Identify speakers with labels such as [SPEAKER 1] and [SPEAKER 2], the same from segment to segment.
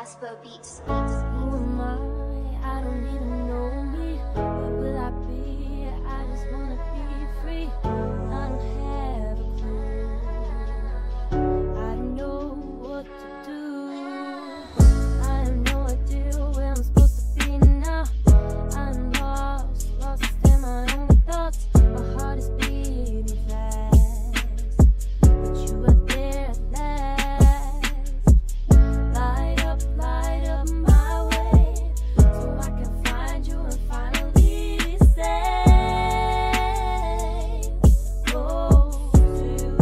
[SPEAKER 1] Beats.
[SPEAKER 2] Who am I? I don't even know me. Where will I be? I just wanna be free. I don't have a clue. I don't know what to do. I have no idea where I'm supposed to be now. I'm lost in my own thoughts. My heart is beating fast, but you are there at last. Light up my way, so I can find you and finally say, close to you.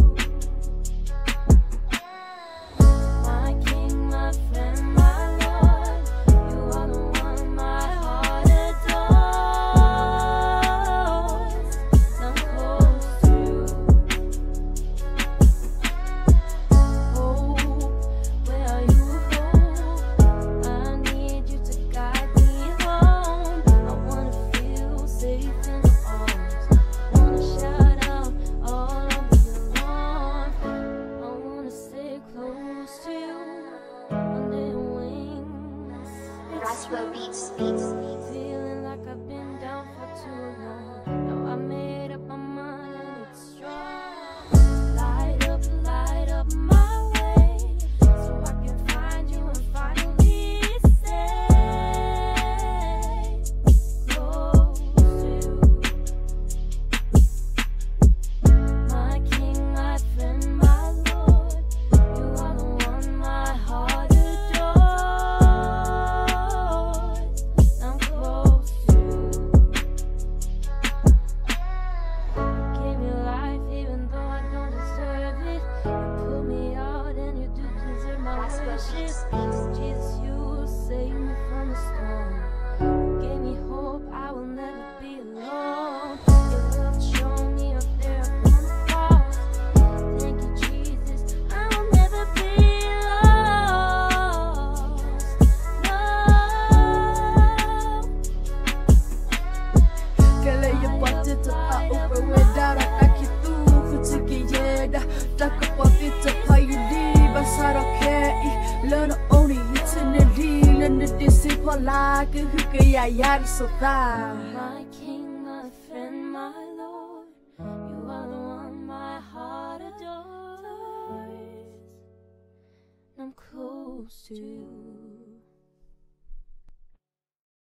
[SPEAKER 2] My king, my friend, my Lord, you are the one my heart adores. I'm close to you. Hope, where are you? Hope, I need you to guide me home. I wanna feel safe in your arms. Wanna shout out all over your lawn. I wanna stay close to you under your wings.
[SPEAKER 1] Beats.
[SPEAKER 2] Feeling like I've been down for too long. Now I made up my mind and it's strong. Light up my way, so I can find you and finally say, close to you. My king, my friend, my Lord, you are the one my heart adores. I'm close to you. You gave me life even though I don't deserve it. You put me out and you do deserve my worship. Jesus, you saved me from the storm. You gave me hope, I will never be alone. Your love showed me up there upon the cross. Thank you, Jesus, I will never be lost. No.
[SPEAKER 3] Kala ya pati ta pa uwe dara akitu kutiki yeda taka pati ta payudi basara kei learn only eternally learn the disciple like who ya yar so ta.
[SPEAKER 2] My king, my friend, my Lord, you are the one my heart adores. I'm close to you.